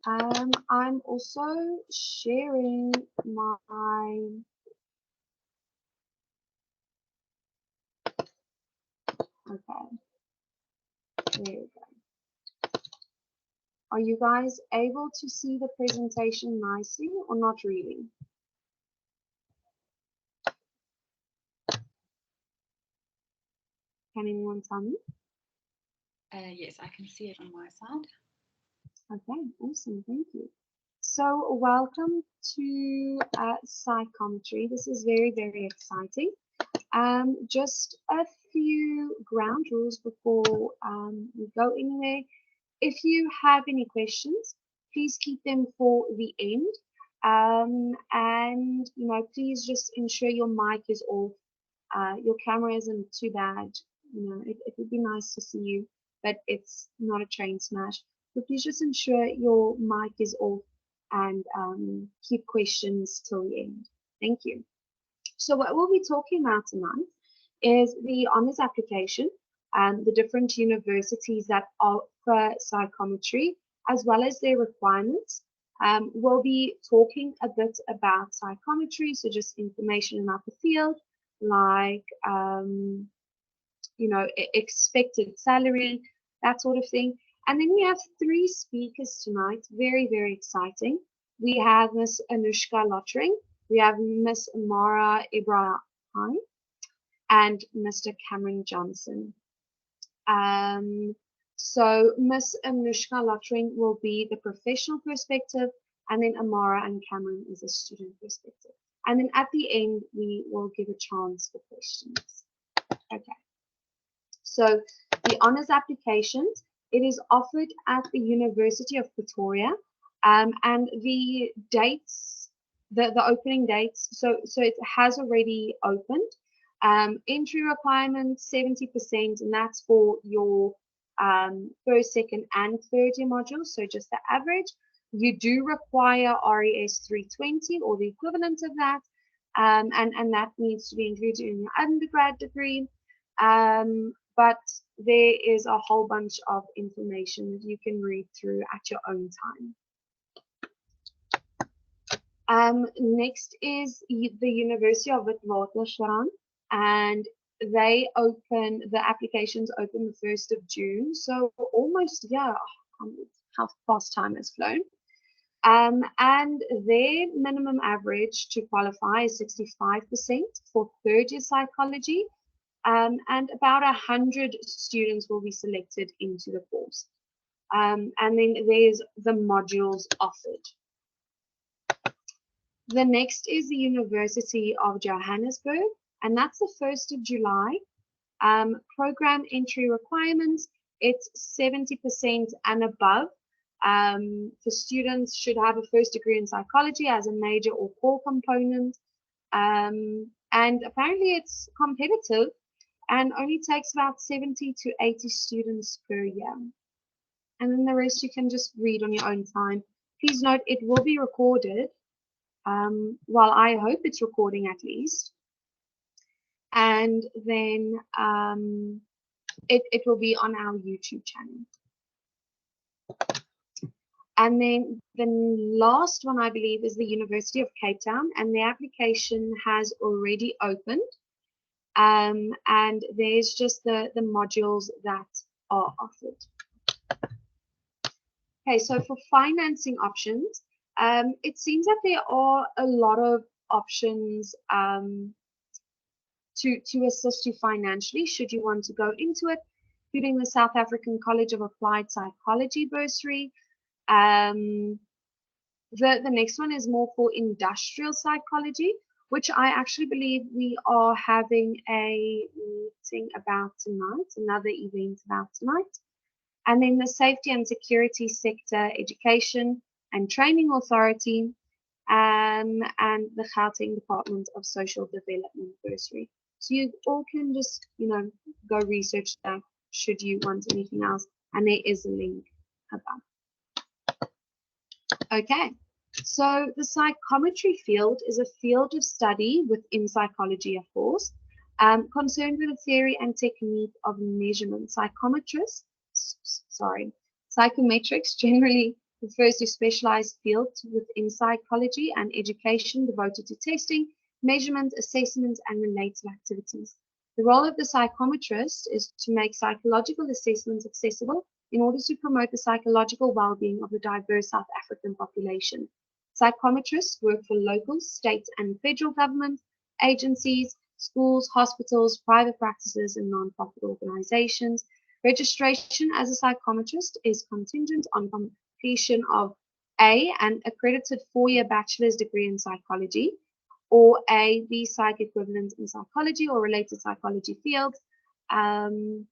I'm also sharing my, okay, there we go. Are you guys able to see the presentation nicely or not really? Can anyone tell me? Yes, I can see it on my side. Okay, awesome, thank you. So welcome to Psychometry. This is very, very exciting. Just a few ground rules before we go anywhere. If you have any questions, please keep them for the end. And please just ensure your mic is off. Your camera isn't too bad. It would be nice to see you, but it's not a train smash. So please just ensure your mic is off and keep questions till the end. Thank you. So what we'll be talking about tonight is the honours application and the different universities that offer psychometry, as well as their requirements. We'll be talking a bit about psychometry, so just information about the field, like expected salary, that sort of thing. And then we have three speakers tonight, very, very exciting. We have Miss Anuschka Lottering, we have Miss Ammarah Ebrahim, and Mr. Cameron Johnson. So Miss Anuschka Lottering will be the professional perspective, and then Ammarah and Cameron is a student perspective. And then at the end, we will give a chance for questions. Okay. So the honours applications, it is offered at the University of Pretoria, and the dates, the opening dates, so it has already opened. Entry requirements 70%, and that's for your first, second, and third year modules, so just the average. You do require RES 320 or the equivalent of that, and that needs to be included in your undergrad degree. But there is a whole bunch of information that you can read through at your own time. Next is the University of Witwatersrand, and the applications open the 1st of June, so almost, yeah, how fast time has flown. And their minimum average to qualify is 65% for third year psychology, and about 100 students will be selected into the course. And then there's the modules offered. The next is the University of Johannesburg, and that's the 1st of July. Program entry requirements, it's 70% and above. For students should have a first degree in psychology as a major or core component. And apparently it's competitive and only takes about 70 to 80 students per year. And then the rest you can just read on your own time. Please note it will be recorded. Well, I hope it's recording at least. And then it will be on our YouTube channel. And then the last one, I believe, is the University of Cape Town, and the application has already opened. And there's just the modules that are offered. Okay, so for financing options, it seems that there are a lot of options to assist you financially should you want to go into it, including the South African College of Applied Psychology bursary. The next one is more for industrial psychology, which I actually believe we are having a meeting about tonight, another event about tonight. And then the Safety and Security Sector Education and Training Authority, and the Gauteng Department of Social Development bursary. So you all can just, go research that should you want anything else. And there is a link above. Okay, so the psychometry field is a field of study within psychology, of course, concerned with the theory and technique of measurement. Psychometrists, psychometrics generally refers to specialized fields within psychology and education devoted to testing, measurement, assessment, and related activities. The role of the psychometrist is to make psychological assessments accessible in order to promote the psychological well-being of the diverse South African population. Psychometrists work for local, state, and federal government, agencies, schools, hospitals, private practices, and non-profit organizations. Registration as a psychometrist is contingent on completion of A, an accredited 4-year bachelor's degree in psychology, or A, the psych equivalent in psychology or related psychology fields. And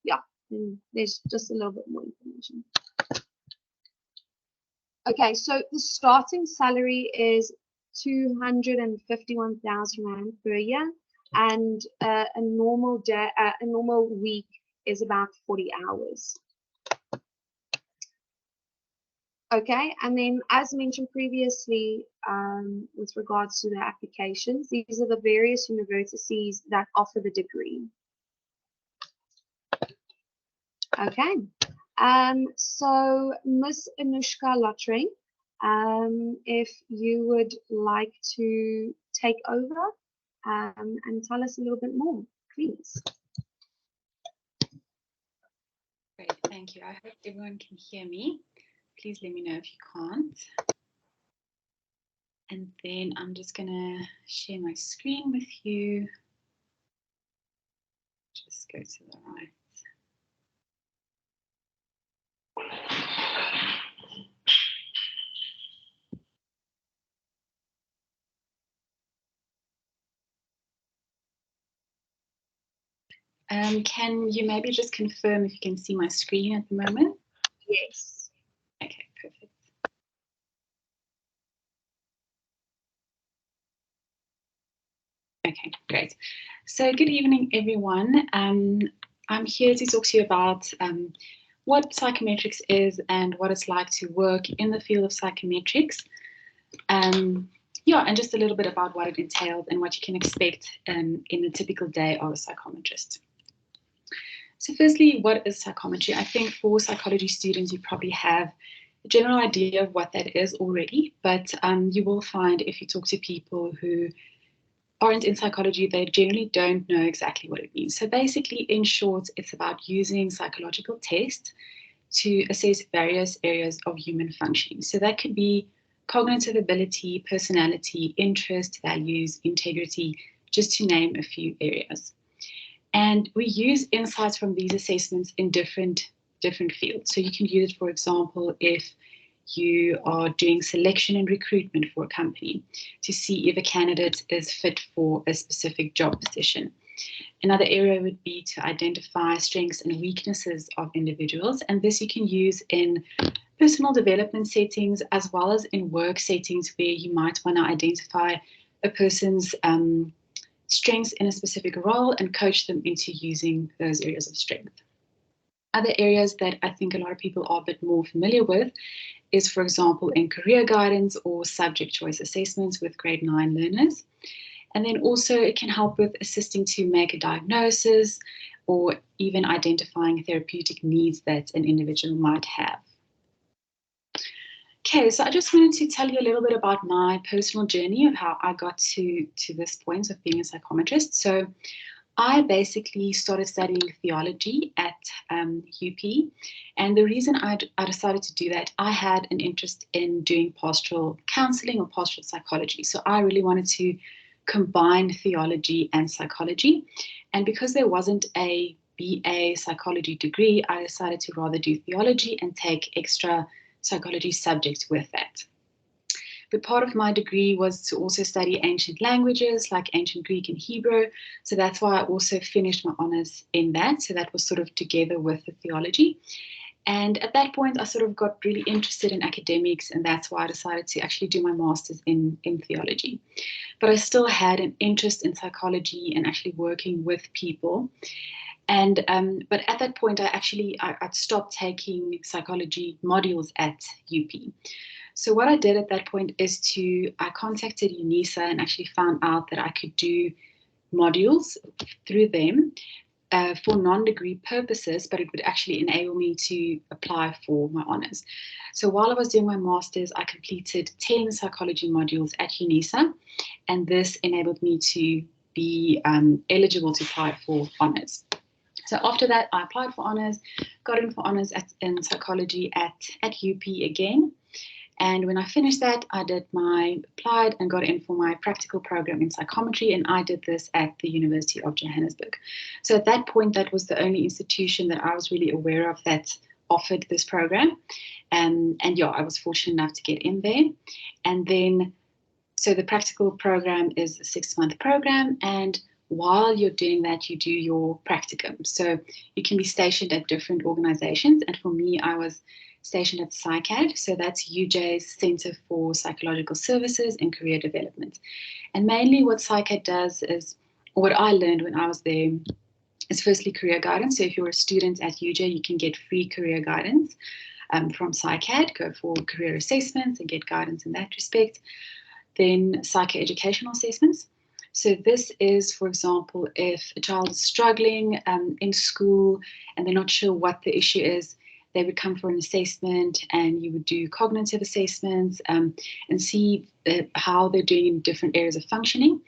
yeah, there's just a little bit more information. Okay, so the starting salary is 251,000 Rand per year, and a normal week is about 40 hours. Okay, and then as mentioned previously, with regards to the applications, these are the various universities that offer the degree. Okay, so Miss Anuschka Lottering, if you would like to take over and tell us a little bit more, please. Great, thank you. I hope everyone can hear me. Please let me know if you can't. And then I'm just going to share my screen with you. Just go to the right. Can you maybe just confirm if you can see my screen at the moment? Yes. Okay, perfect. Okay, great. So good evening, everyone. I'm here to talk to you about what psychometrics is and what it's like to work in the field of psychometrics. Yeah, and just a little bit about what it entails and what you can expect in the typical day of a psychometrist. So firstly, what is psychometry? I think for psychology students, you probably have a general idea of what that is already, but you will find if you talk to people who aren't in psychology, they generally don't know exactly what it means. So basically, in short, it's about using psychological tests to assess various areas of human functioning. So that could be cognitive ability, personality, interest, values, integrity, just to name a few areas. And we use insights from these assessments in different fields. So you can use it, for example, if you are doing selection and recruitment for a company to see if a candidate is fit for a specific job position. Another area would be to identify strengths and weaknesses of individuals, and this you can use in personal development settings as well as in work settings where you might want to identify a person's strengths in a specific role and coach them into using those areas of strength. Other areas that I think a lot of people are a bit more familiar with is, for example, in career guidance or subject choice assessments with grade 9 learners. And then also it can help with assisting to make a diagnosis or even identifying therapeutic needs that an individual might have. Okay, so I just wanted to tell you a little bit about my personal journey of how I got to this point of being a psychometrist. So I basically started studying theology at UP, and the reason I decided to do that, I had an interest in doing pastoral counseling or pastoral psychology. So I really wanted to combine theology and psychology, and because there wasn't a BA psychology degree, I decided to rather do theology and take extra psychology subjects with that. But part of my degree was to also study ancient languages like ancient Greek and Hebrew. So that's why I also finished my honors in that. So that was sort of together with the theology. And at that point, I sort of got really interested in academics, and that's why I decided to actually do my master's in theology. But I still had an interest in psychology and actually working with people. And but at that point, I'd stopped taking psychology modules at UP. So what I did at that point is I contacted UNISA and actually found out that I could do modules through them for non-degree purposes, but it would actually enable me to apply for my honours. So while I was doing my master's, I completed 10 psychology modules at UNISA, and this enabled me to be eligible to apply for honours. So after that, I applied for honours, got in for honours in psychology at UP again. And when I finished that, I applied and got in for my practical program in psychometry, and I did this at the University of Johannesburg. So at that point, that was the only institution that I was really aware of that offered this program. And yeah, I was fortunate enough to get in there. And then, so the practical program is a 6-month program, and while you're doing that, you do your practicum. So you can be stationed at different organizations. And for me, I was stationed at Psyche, so that's UJ's Centre for Psychological Services and Career Development. And mainly what Psyche does is, or what I learned when I was there, is firstly career guidance. So if you're a student at UJ, you can get free career guidance from Psyche, go for career assessments and get guidance in that respect. Then Psyche educational assessments. So this is, for example, if a child is struggling in school and they're not sure what the issue is, they would come for an assessment, and you would do cognitive assessments and see how they're doing in different areas of functioning.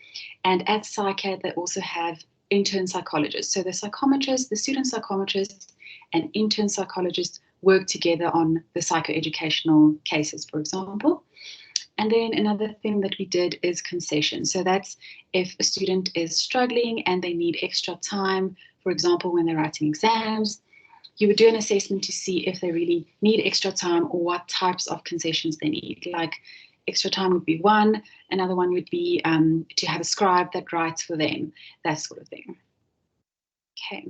And at Psyche, they also have intern psychologists. So the psychometrist, the student psychometrist, and intern psychologists work together on the psychoeducational cases, for example. And then another thing that we did is concession. So that's if a student is struggling and they need extra time, for example, when they're writing exams, you would do an assessment to see if they really need extra time or what types of concessions they need. Like extra time would be one, another one would be to have a scribe that writes for them, that sort of thing. Okay.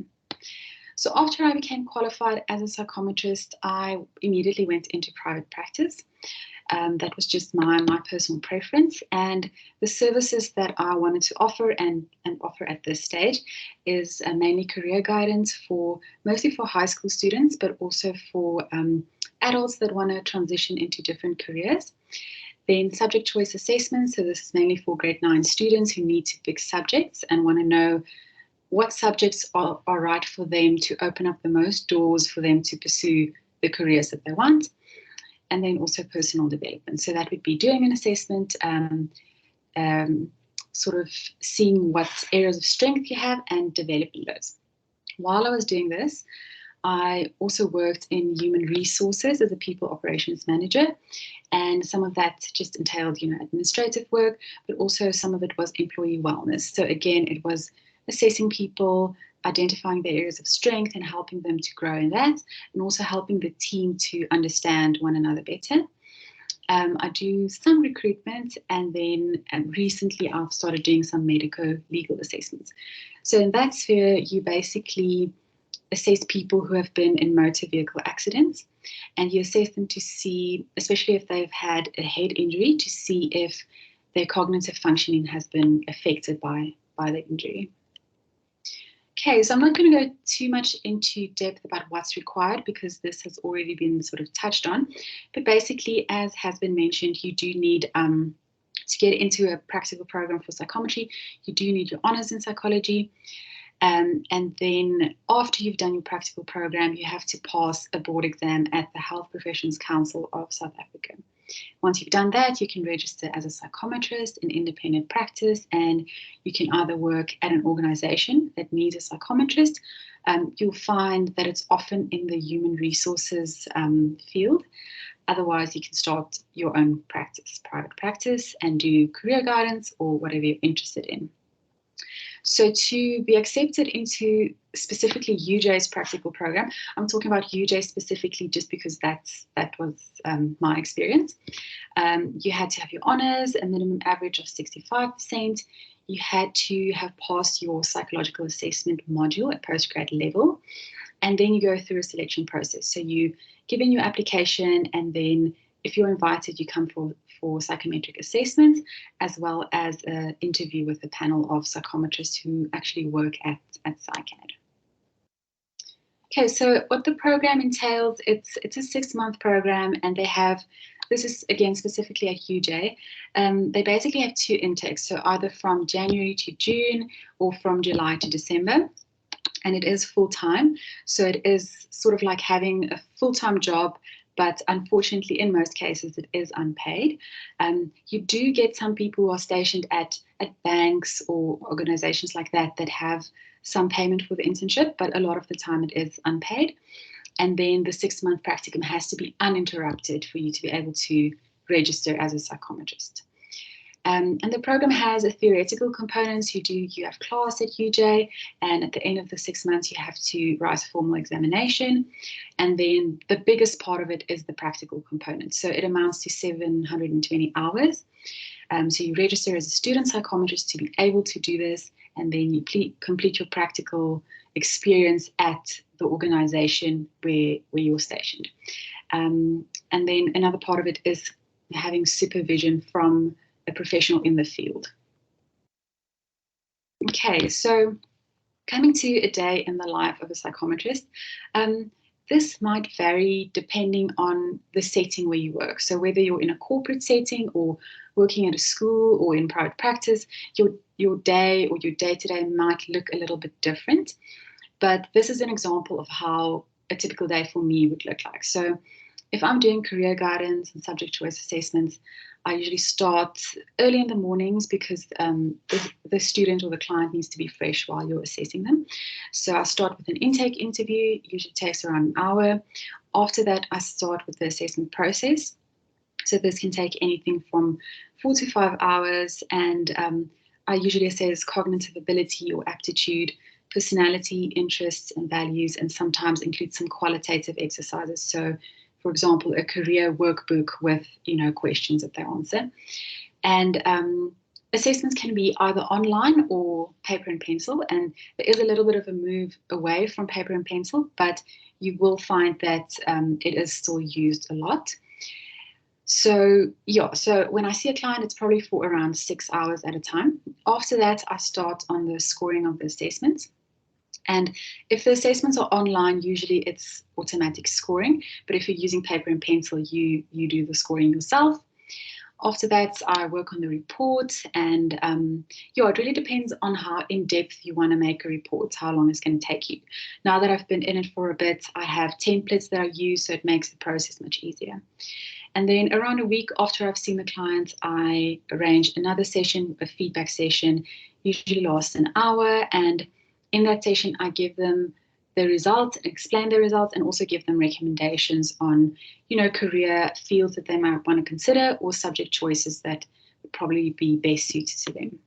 So after I became qualified as a psychometrist, I immediately went into private practice. That was just my personal preference, and the services that I wanted to offer and offer at this stage is mainly career guidance mostly for high school students, but also for adults that want to transition into different careers. Then subject choice assessments, so this is mainly for grade 9 students who need to pick subjects and want to know what subjects are right for them to open up the most doors for them to pursue the careers that they want. And then also personal development. So that would be doing an assessment, sort of seeing what areas of strength you have and developing those. While I was doing this, I also worked in human resources as a people operations manager. And some of that just entailed, administrative work, but also some of it was employee wellness. So again, it was assessing people, identifying their areas of strength and helping them to grow in that, and also helping the team to understand one another better. I do some recruitment, and then recently I've started doing some medico-legal assessments. So in that sphere, you basically assess people who have been in motor vehicle accidents, and you assess them to see, especially if they've had a head injury, to see if their cognitive functioning has been affected by the injury. Okay, so I'm not going to go too much into depth about what's required because this has already been sort of touched on. But basically, as has been mentioned, you do need, to get into a practical program for psychometry, you do need your honours in psychology. And then after you've done your practical program, you have to pass a board exam at the Health Professions Council of South Africa. Once you've done that, you can register as a psychometrist in independent practice, and you can either work at an organization that needs a psychometrist. You'll find that it's often in the human resources field. Otherwise, you can start your own practice, private practice, and do career guidance or whatever you're interested in. So to be accepted into specifically UJ's practical program, I'm talking about UJ specifically just because that was my experience. You had to have your honours, a minimum average of 65%. You had to have passed your psychological assessment module at postgrad level. And then you go through a selection process. So you give in your application, and then if you're invited, you come for psychometric assessments, as well as an interview with a panel of psychometrists who actually work at Psyche. Okay, so what the program entails, it's a 6-month program, and they have, this is again specifically at UJ, they basically have 2 intakes, so either from January to June or from July to December. and it is full-time. So it is sort of like having a full-time job, but unfortunately, in most cases, it is unpaid. You do get some people who are stationed at banks or organizations like that that have some payment for the internship, but a lot of the time it is unpaid. And then the 6-month practicum has to be uninterrupted for you to be able to register as a psychometrist. And the program has a theoretical component. You have class at UJ, and at the end of the 6 months, you have to write a formal examination. And then the biggest part of it is the practical component. So it amounts to 720 hours. So you register as a student psychometrist to be able to do this, and then you complete your practical experience at the organization where you're stationed. And then another part of it is having supervision from a professional in the field. Okay, so coming to a day in the life of a psychometrist, this might vary depending on the setting where you work. So whether you're in a corporate setting or working at a school or in private practice, your day or your day-to-day might look a little bit different. But this is an example of how a typical day for me would look like. So if I'm doing career guidance and subject choice assessments, I usually start early in the mornings because the student or the client needs to be fresh while you're assessing them. So I start with an intake interview, usually takes around an hour. After that, I start with the assessment process. So this can take anything from 4 to 5 hours, and I usually assess cognitive ability or aptitude, personality, interests, and values, and sometimes include some qualitative exercises. So for example, a career workbook with, questions that they answer. And assessments can be either online or paper and pencil. And there is a little bit of a move away from paper and pencil, but you will find that it is still used a lot. So when I see a client, it's probably for around 6 hours at a time. After that, I start on the scoring of the assessments. And if the assessments are online, usually it's automatic scoring. But if you're using paper and pencil, you do the scoring yourself. After that, I work on the report. And it really depends on how in-depth you want to make a report, how long it's going to take you. Now that I've been in it for a bit, I have templates that I use, so it makes the process much easier. And then around a week after I've seen the client, I arrange another session, a feedback session, usually lasts an hour. And in that session, I give them the results, explain the results, and also give them recommendations on, career fields that they might want to consider or subject choices that would probably be best suited to them.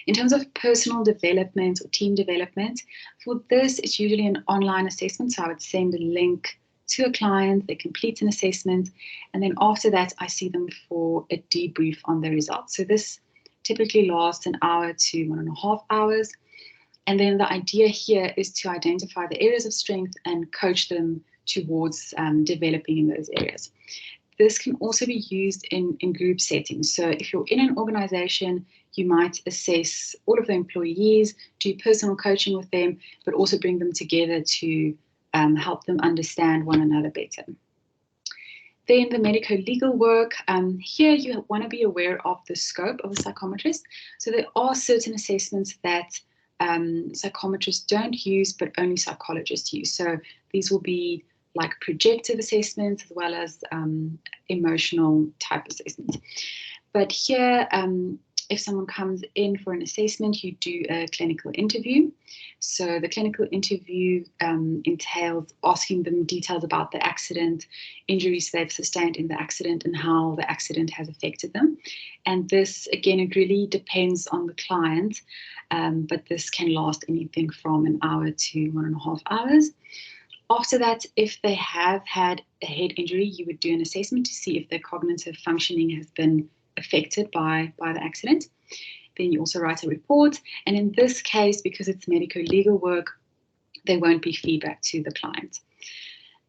In terms of personal development or team development, for this, it's usually an online assessment. So I would send a link to a client, they complete an assessment, and then after that, I see them for a debrief on the results. So this typically lasts an hour to 1.5 hours. And then the idea here is to identify the areas of strength and coach them towards developing in those areas. This can also be used in group settings. So if you're in an organization, you might assess all of the employees, do personal coaching with them, but also bring them together to help them understand one another better. Then the medico-legal work, here you want to be aware of the scope of a psychometrist. So there are certain assessments that psychometrists don't use, but only psychologists use. So these will be like projective assessments as well as emotional type assessments. But here, if someone comes in for an assessment, you do a clinical interview. So the clinical interview entails asking them details about the accident, injuries they've sustained in the accident, and how the accident has affected them. And this, again, it really depends on the client, but this can last anything from an hour to 1.5 hours. After that, if they have had a head injury, you would do an assessment to see if their cognitive functioning has been affected by the accident. Then you also write a report. And in this case, because it's medico-legal work, there won't be feedback to the client.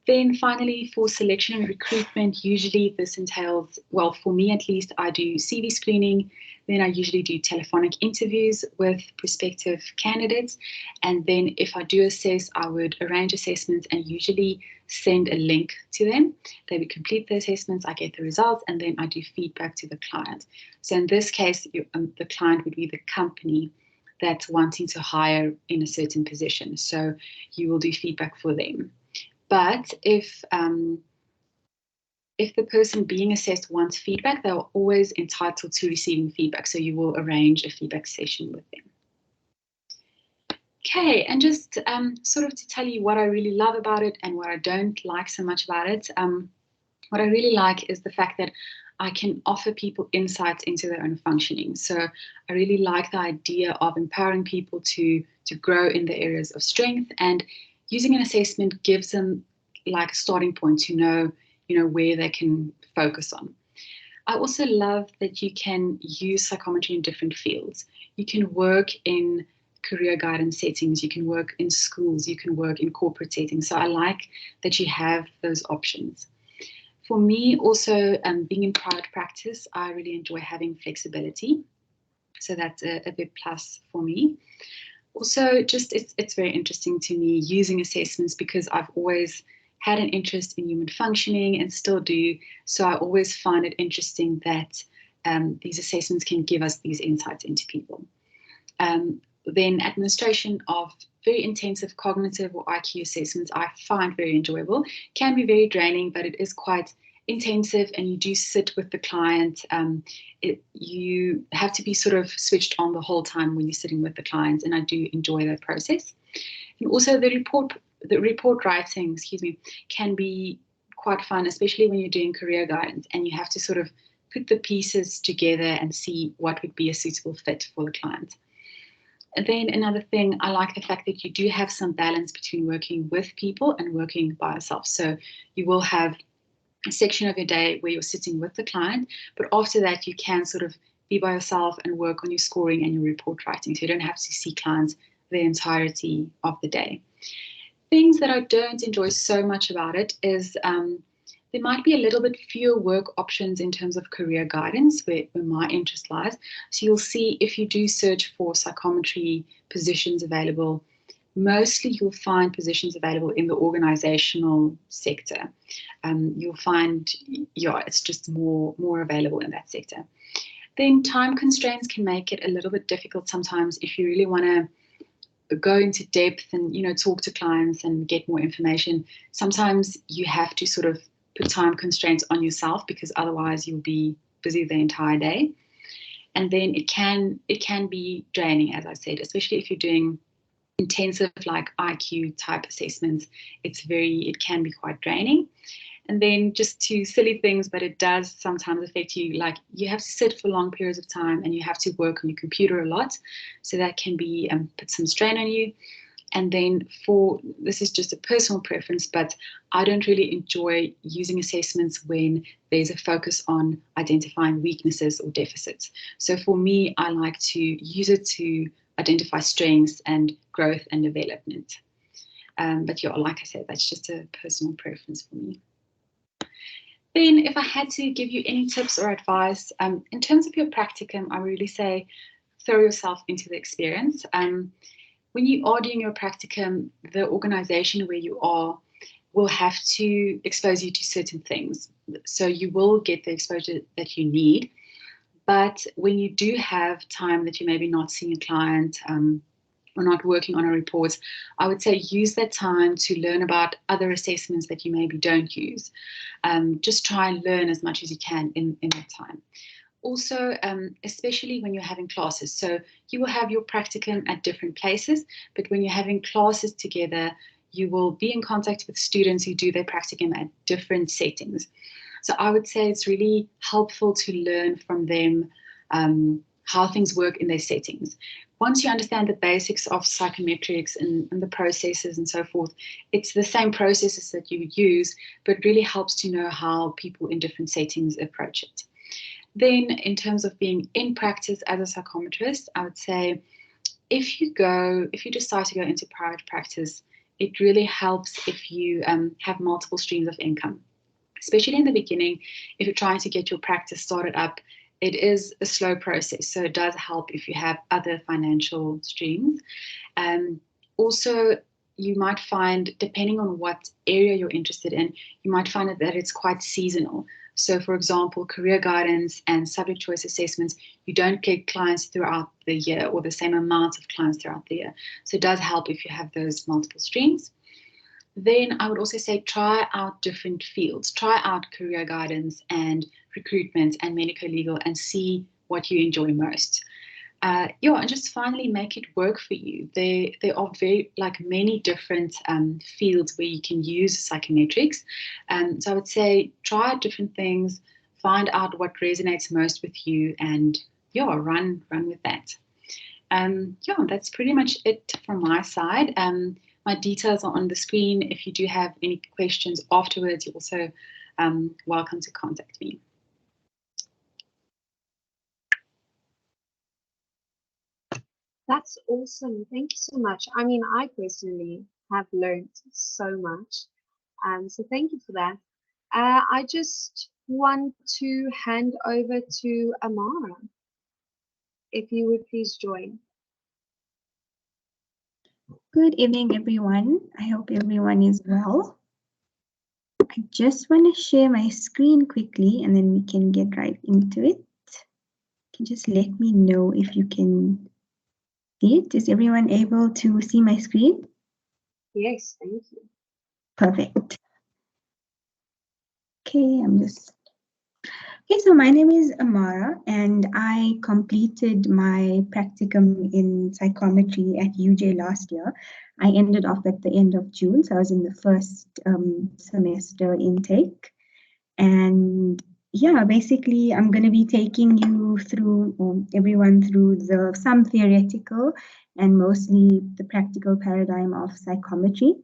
Then finally, for selection and recruitment, usually this entails, well, for me at least, I do CV screening. Then I usually do telephonic interviews with prospective candidates. And then if I do assess, I would arrange assessments and usually send a link to them. They would complete the assessments, I get the results, and then I do feedback to the client. So in this case, the client would be the company that's wanting to hire in a certain position. So you will do feedback for them. But if the person being assessed wants feedback, they are always entitled to receiving feedback. So you will arrange a feedback session with them. Okay, and just sort of to tell you what I really love about it and what I don't like so much about it. What I really like is the fact that I can offer people insights into their own functioning. So I really like the idea of empowering people to grow in the areas of strength, and using an assessment gives them like a starting point to know, where they can focus on. I also love that you can use psychometry in different fields. You can work in career guidance settings, you can work in schools, you can work in corporate settings. So I like that you have those options. For me, also, being in private practice, I really enjoy having flexibility. So that's a big plus for me. Also, just it's very interesting to me using assessments because I've always had an interest in human functioning and still do. So I always find it interesting that these assessments can give us these insights into people. Then administration of very intensive cognitive or IQ assessments I find very enjoyable. Can be very draining, but it is quite intensive, and you do sit with the client. You have to be sort of switched on the whole time when you're sitting with the client, and I do enjoy that process. And also the report writing, can be quite fun, especially when you're doing career guidance and you have to sort of put the pieces together and see what would be a suitable fit for the client. And then another thing, I like the fact that you do have some balance between working with people and working by yourself. So you will have a section of your day where you're sitting with the client, but after that you can sort of be by yourself and work on your scoring and your report writing. So you don't have to see clients the entirety of the day. Things that I don't enjoy so much about it is there might be a little bit fewer work options in terms of career guidance where my interest lies. So you'll see if you do search for psychometry positions available, mostly you'll find positions available in the organizational sector. You'll find, it's just more available in that sector. Then time constraints can make it a little bit difficult sometimes if you really want to go into depth and talk to clients and get more information. Sometimes you have to sort of put time constraints on yourself because otherwise you'll be busy the entire day. And then it can be draining, as I said, especially if you're doing intensive like IQ type assessments. It can be quite draining. And then just two silly things, but it does sometimes affect you. Like you have to sit for long periods of time and you have to work on your computer a lot. So that can be put some strain on you. And then this is just a personal preference, but I don't really enjoy using assessments when there's a focus on identifying weaknesses or deficits. So for me, I like to use it to identify strengths and growth and development. But like I said, that's just a personal preference for me. Then if I had to give you any tips or advice, in terms of your practicum, I really say throw yourself into the experience. When you are doing your practicum, the organization where you are will have to expose you to certain things. So you will get the exposure that you need. But when you do have time that you maybe not seeing a client or not working on a report, I would say use that time to learn about other assessments that you maybe don't use. Just try and learn as much as you can in that time. Also, especially when you're having classes. So you will have your practicum at different places, but when you're having classes together, you will be in contact with students who do their practicum at different settings. So I would say it's really helpful to learn from them how things work in their settings. Once you understand the basics of psychometrics and the processes and so forth, it's the same processes that you would use, but it really helps to know how people in different settings approach it. Then in terms of being in practice as a psychometrist, I would say if you decide to go into private practice, it really helps if you have multiple streams of income. Especially in the beginning, if you're trying to get your practice started up, it is a slow process. So it does help if you have other financial streams. Also, you might find, depending on what area you're interested in, you might find that it's quite seasonal. So, for example, career guidance and subject choice assessments, you don't get clients throughout the year or the same amount of clients throughout the year. So it does help if you have those multiple streams. Then I would also say try out different fields. Try out career guidance and recruitment and medical legal and see what you enjoy most. And just finally make it work for you. There are many different fields where you can use psychometrics. So I would say try out different things, find out what resonates most with you, and run with that. That's pretty much it from my side. My details are on the screen. If you do have any questions afterwards, you're also welcome to contact me. That's awesome. Thank you so much. I mean, I personally have learned so much. So thank you for that. I just want to hand over to Ammarah, if you would please join. Good evening, everyone. I hope everyone is well. I just want to share my screen quickly and then we can get right into it. You can just let me know if you can see it. Is everyone able to see my screen? Yes, thank you. Perfect. Okay, so my name is Ammarah and I completed my practicum in psychometry at UJ last year. I ended off at the end of June, so I was in the first semester intake. And yeah, basically I'm going to be taking you through, everyone through some theoretical and mostly the practical paradigm of psychometry.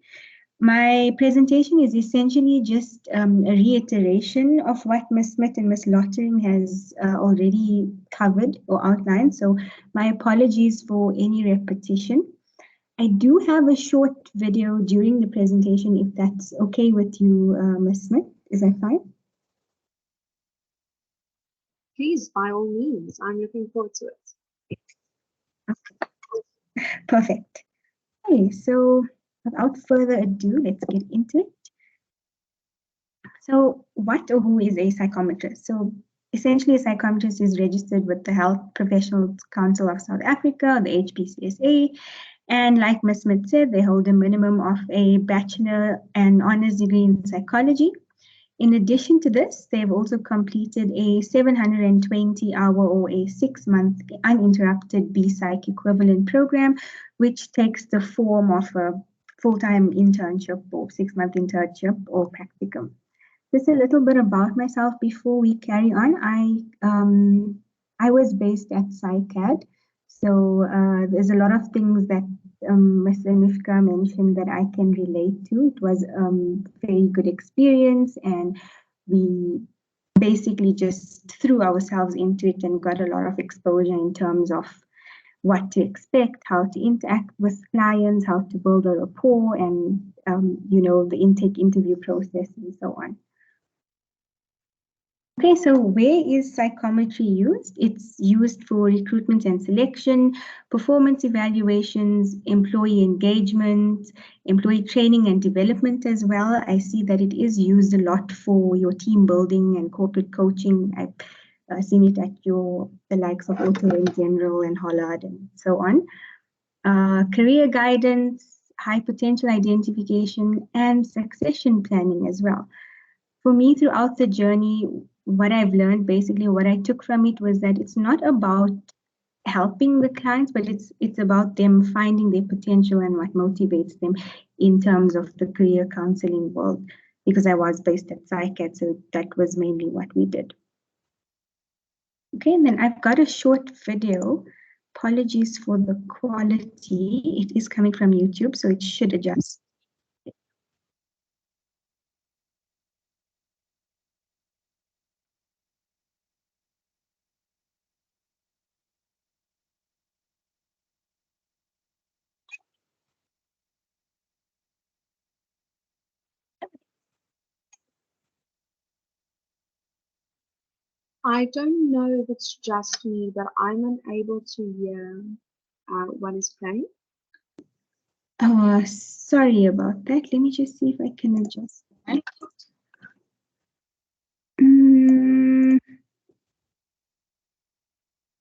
My presentation is essentially just a reiteration of what Ms. Smith and Ms. Lottering has already covered or outlined. So my apologies for any repetition. I do have a short video during the presentation, if that's okay with you, Ms. Smith. Is that fine? Please, by all means, I'm looking forward to it. Perfect. Okay, so without further ado, let's get into it. So what or who is a psychometrist? So essentially, a psychometrist is registered with the Health Professionals Council of South Africa, the HPCSA. And like Ms. Smith said, they hold a minimum of a bachelor and honors degree in psychology. In addition to this, they've also completed a 720-hour or a 6-month uninterrupted B-Psych equivalent program, which takes the form of a full-time internship or 6-month internship or practicum. Just a little bit about myself before we carry on. I was based at PsyCAD, so there's a lot of things that Ms. Anuschka mentioned that I can relate to. It was a very good experience, and we basically just threw ourselves into it and got a lot of exposure in terms of what to expect, how to interact with clients, how to build a rapport, and the intake interview process and so on. Okay, so where is psychometry used? It's used for recruitment and selection, performance evaluations, employee engagement, employee training and development as well. I see that it is used a lot for your team building and corporate coaching. I've seen it at the likes of Auto in General and Hollard and so on. Career guidance, high potential identification, and succession planning as well. For me, throughout the journey, what I've learned, basically what I took from it was that it's not about helping the clients, but it's about them finding their potential and what motivates them in terms of the career counseling world, because I was based at PsyCAD, so that was mainly what we did. Okay, and then I've got a short video. Apologies for the quality. It is coming from YouTube, so it should adjust. I don't know if it's just me, but I'm unable to hear what is playing. Sorry about that. Let me just see if I can adjust that.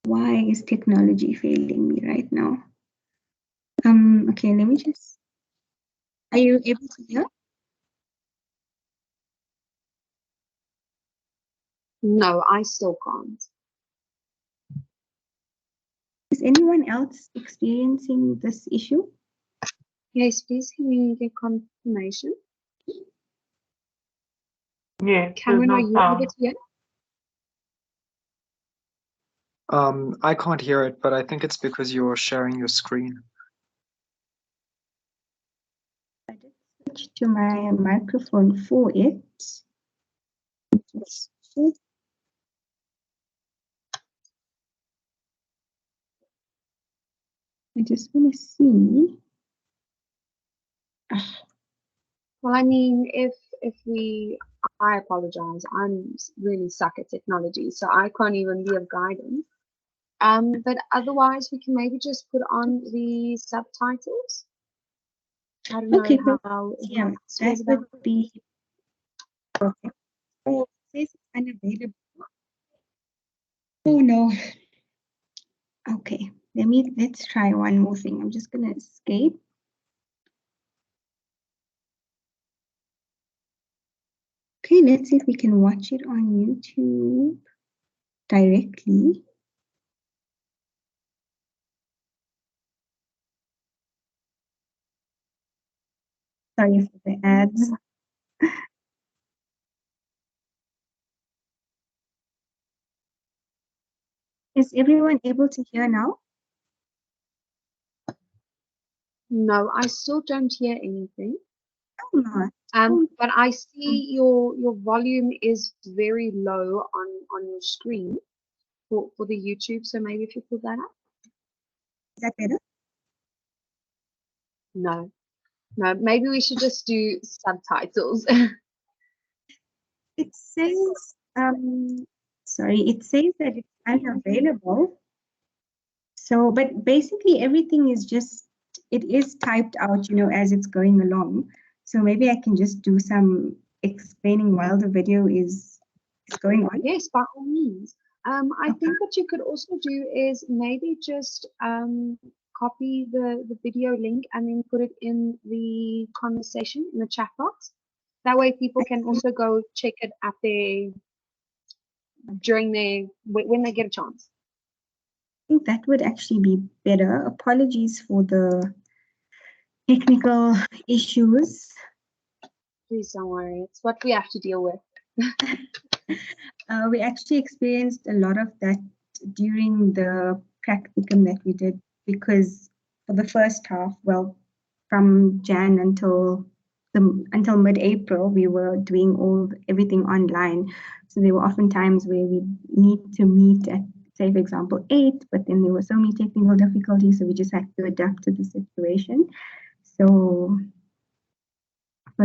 Why is technology failing me right now? Okay, let me just. Are you able to hear? No, I still can't. Is anyone else experiencing this issue? Yes, please can we get confirmation? Yeah. Cameron, are you able to hear? I can't hear it, but I think it's because you're sharing your screen. I did switch to my microphone for it. I just want to see. Well, I mean, I apologize. I'm really suck at technology, so I can't even be of guidance. But otherwise, we can maybe just put on the subtitles. I don't Okay, know how. yeah, that would be okay. Oh, it says it's unavailable. Oh no. Okay, let's try one more thing. I'm just gonna escape. Okay, let's see if we can watch it on YouTube directly. Sorry for the ads. Is everyone able to hear now? No, I still don't hear anything. Oh, no. But I see your volume is very low on your screen for the YouTube. So maybe if you put that up. Is that better? No, maybe we should just do subtitles. It says, sorry, it says that it's unavailable. So, but basically everything is just, it is typed out, as it's going along. So maybe I can just do some explaining while the video is going on. Yes, by all means. I think what you could also do is maybe just copy the video link and then put it in the conversation in the chat box. That way people can also go check it at when they get a chance. I think that would actually be better. Apologies for the technical issues. Please don't worry. It's what we have to deal with. We actually experienced a lot of that during the practicum that we did, because for the first half, well, from Jan until mid-April, we were doing everything online. So there were often times where we need to meet at, say, for example, 8, but then there were so many technical difficulties, so we just had to adapt to the situation. So,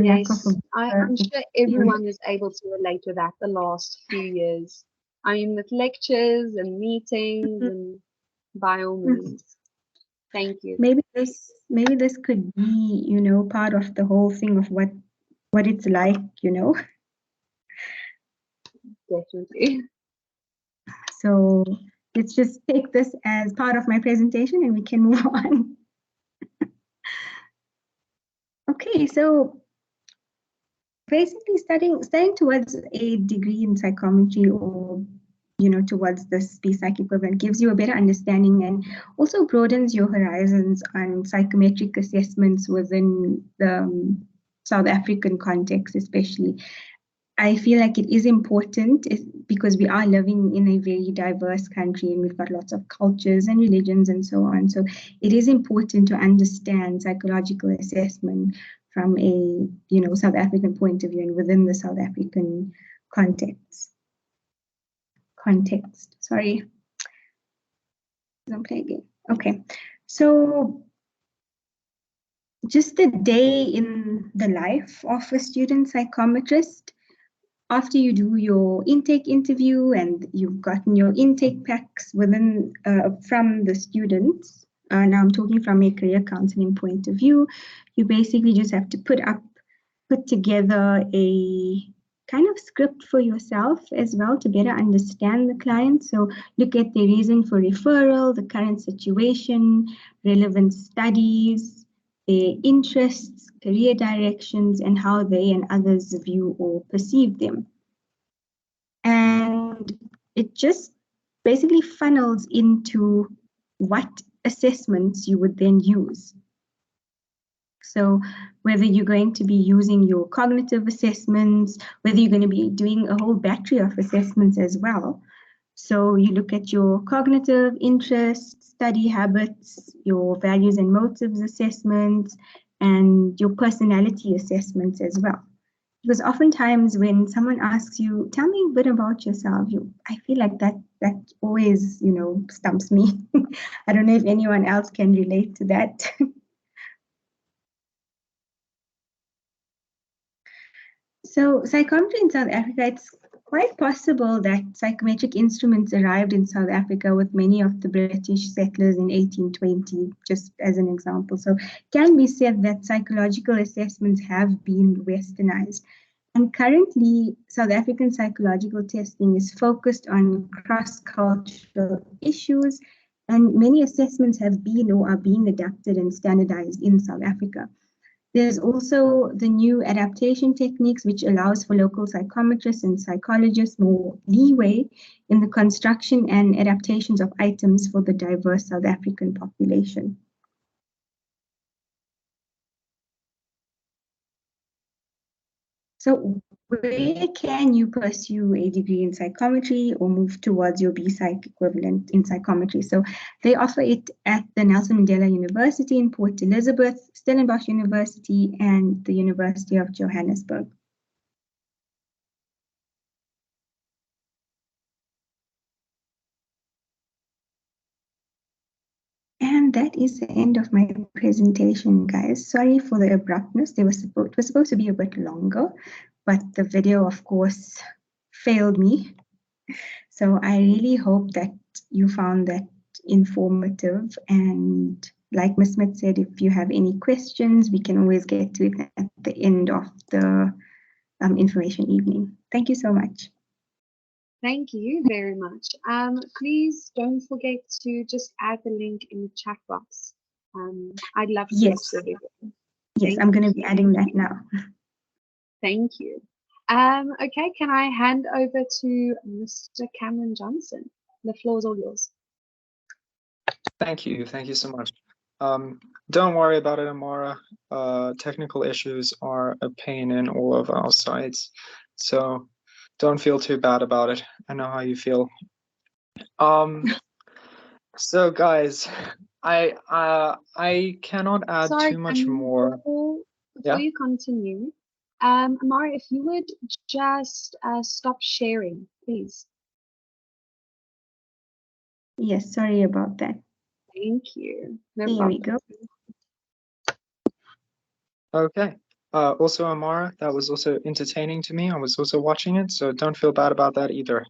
yes, I'm sure everyone is able to relate to that the last few years. I mean, with lectures and meetings, and by all means. Thank you. Maybe this could be, part of the whole thing of what it's like, Definitely. So let's just take this as part of my presentation and we can move on. Okay, so basically studying towards a degree in psychometry, or towards this Psyche equivalent, gives you a better understanding and also broadens your horizons on psychometric assessments within the South African context, especially. I feel like it is important because we are living in a very diverse country and we've got lots of cultures and religions and so on. So it is important to understand psychological assessment from a South African point of view and within the South African context. Sorry. Don't play again. Okay. So just a day in the life of a student psychometrist. After you do your intake interview and you've gotten your intake packs from the students, now I'm talking from a career counseling point of view, you basically just have to put together a kind of script for yourself as well to better understand the client. So look at the reason for referral, the current situation, relevant studies, their interests, career directions, and how they and others view or perceive them. And it just basically funnels into what assessments you would then use. So whether you're going to be using your cognitive assessments, whether you're going to be doing a whole battery of assessments as well. So you look at your cognitive interests, study habits, your values and motives assessments, and your personality assessments as well. Because oftentimes when someone asks you, tell me a bit about yourself, I feel like that always, stumps me. I don't know if anyone else can relate to that. So psychometry in South Africa, it's quite possible that psychometric instruments arrived in South Africa with many of the British settlers in 1820, just as an example. So it can be said that psychological assessments have been westernized. And currently, South African psychological testing is focused on cross-cultural issues, and many assessments have been or are being adapted and standardized in South Africa. There's also the new adaptation techniques, which allows for local psychometrists and psychologists more leeway in the construction and adaptations of items for the diverse South African population. So where can you pursue a degree in psychometry or move towards your B-Psych equivalent in psychometry? So they offer it at the Nelson Mandela University in Port Elizabeth, Stellenbosch University, and the University of Johannesburg. And that is the end of my presentation, guys. Sorry for the abruptness. It was supposed to be a bit longer, but the video, of course, failed me. So I really hope that you found that informative. And like Ms. Smith said, if you have any questions, we can always get to it at the end of the information evening. Thank you so much. Thank you very much. Please don't forget to just add the link in the chat box. I'd love to Yes. observe it. Yes, I'm going to be adding that now. Thank you. Okay, can I hand over to Mr. Cameron Johnson? The floor is all yours. Thank you so much. Don't worry about it, Ammarah. Technical issues are a pain in all of our sides, so don't feel too bad about it. I know how you feel. So guys, I cannot add too much more. Before you continue, Ammarah, if you would just stop sharing, please. Yes, sorry about that. Thank you. No Here problem. we go. Okay. Also, Ammarah, that was also entertaining to me. I was also watching it, so don't feel bad about that either.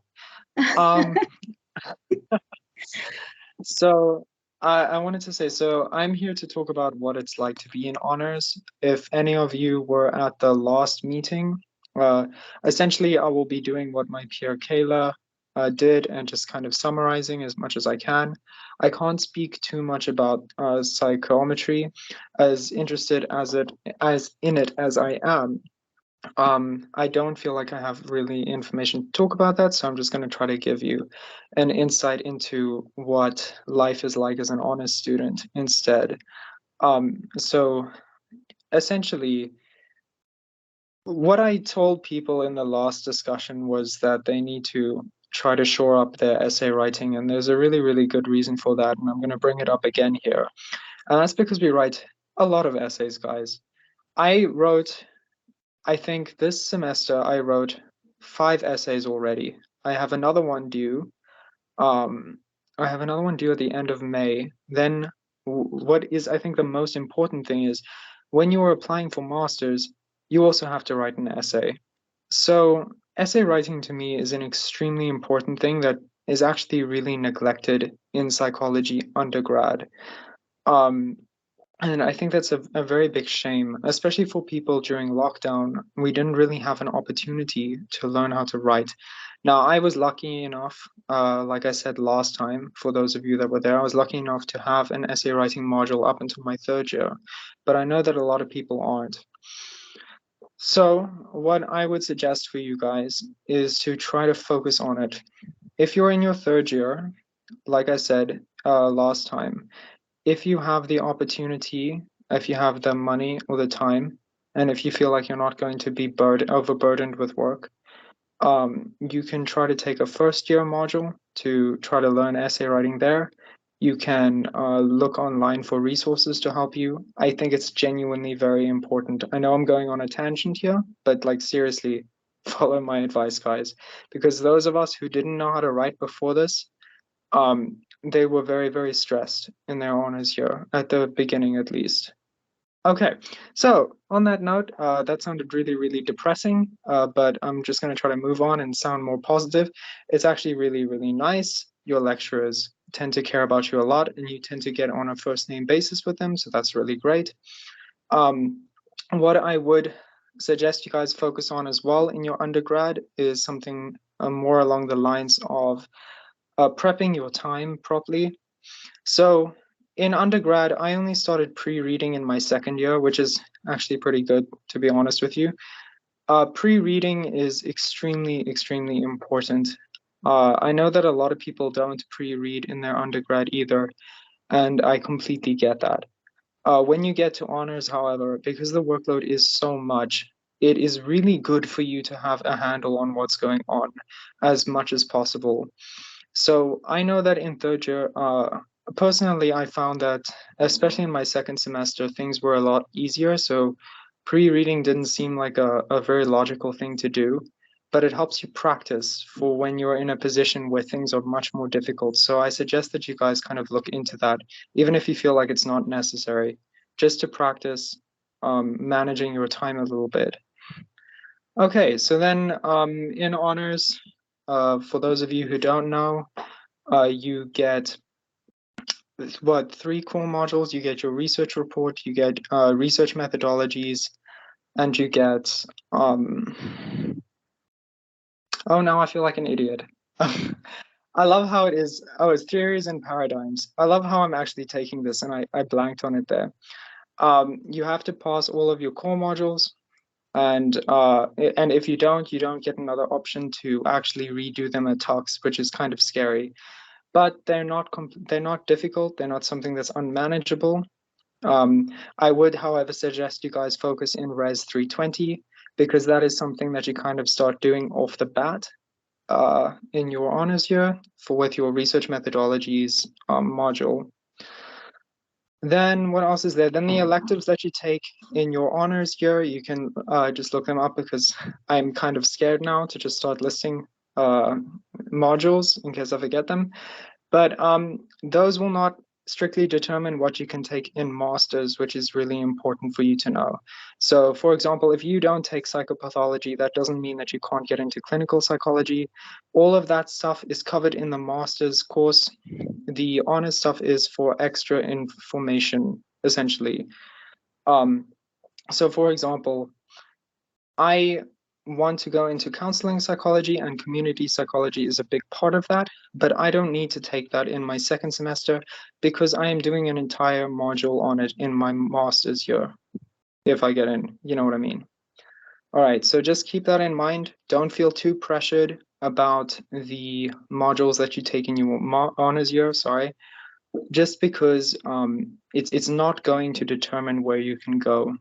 So I wanted to say, so I'm here to talk about what it's like to be in honors. If any of you were at the last meeting, essentially I will be doing what my peer Kayla did and just kind of summarizing as much as I can. I can't speak too much about psychometry, as interested as in it as I am. I don't feel like I have really information to talk about that, so I'm just going to try to give you an insight into what life is like as an honors student instead. So essentially, what I told people in the last discussion was that they need to try to shore up their essay writing, and there's a really, really good reason for that, and I'm going to bring it up again here. And that's because we write a lot of essays, guys. I think this semester I wrote 5 essays already. I have another one due. I have another one due at the end of May. Then what is, I think, the most important thing is when you are applying for masters, you also have to write an essay. So essay writing to me is an extremely important thing that is actually really neglected in psychology undergrad. And I think that's a very big shame, especially for people during lockdown. We didn't really have an opportunity to learn how to write. Now, I was lucky enough, like I said last time, for those of you that were there, I was lucky enough to have an essay writing module up until my 3rd year, but I know that a lot of people aren't. So what I would suggest for you guys is to try to focus on it. If you're in your 3rd year, like I said last time, if you have the opportunity, if you have the money or the time, and if you feel like you're not going to be overburdened with work, you can try to take a 1st year module to try to learn essay writing there. You can look online for resources to help you. I think it's genuinely very important. I know I'm going on a tangent here, but like seriously, follow my advice, guys, because those of us who didn't know how to write before this, they were very, very stressed in their honors year, at the beginning at least. Okay, so on that note, that sounded really, really depressing, but I'm just going to try to move on and sound more positive. It's actually really, really nice. Your lecturers tend to care about you a lot, and you tend to get on a first name basis with them, so that's really great. What I would suggest you guys focus on as well in your undergrad is something more along the lines of prepping your time properly. So in undergrad, I only started pre-reading in my 2nd year, which is actually pretty good, to be honest with you. Pre-reading is extremely, extremely important. I know that a lot of people don't pre-read in their undergrad either, and I completely get that. When you get to honors, however, because the workload is so much, it is really good for you to have a handle on what's going on as much as possible. So I know that in 3rd year, personally, I found that, especially in my 2nd semester, things were a lot easier. So pre-reading didn't seem like a very logical thing to do, but it helps you practice for when you're in a position where things are much more difficult. So I suggest that you guys kind of look into that, even if you feel like it's not necessary, just to practice managing your time a little bit. Okay, so then in honors, for those of you who don't know, you get 3 core modules. You get your research report, you get research methodologies, and you get oh, now I feel like an idiot. I love how it is. Oh, it's theories and paradigms. I love how I'm actually taking this, and I blanked on it there. You have to pass all of your core modules. And if you don't get another option to actually redo them at talks, which is kind of scary. But they're not difficult. They're not something that's unmanageable. I would, however, suggest you guys focus in Res 320 because that is something that you kind of start doing off the bat in your honors year with your research methodologies module. Then what else is there? Then the electives that you take in your honors year, you can just look them up because I'm kind of scared now to just start listing modules in case I forget them. But those will not strictly determine what you can take in masters, which is really important for you to know. So for example, if you don't take psychopathology, that doesn't mean that you can't get into clinical psychology. All of that stuff is covered in the master's course. The honors stuff is for extra information, essentially. So for example, I want to go into counseling psychology, and community psychology is a big part of that, but I don't need to take that in my 2nd semester because I am doing an entire module on it in my master's year, if I get in, you know what I mean. All right, so just keep that in mind. Don't feel too pressured about the modules that you take in your honors year, just because it's not going to determine where you can go.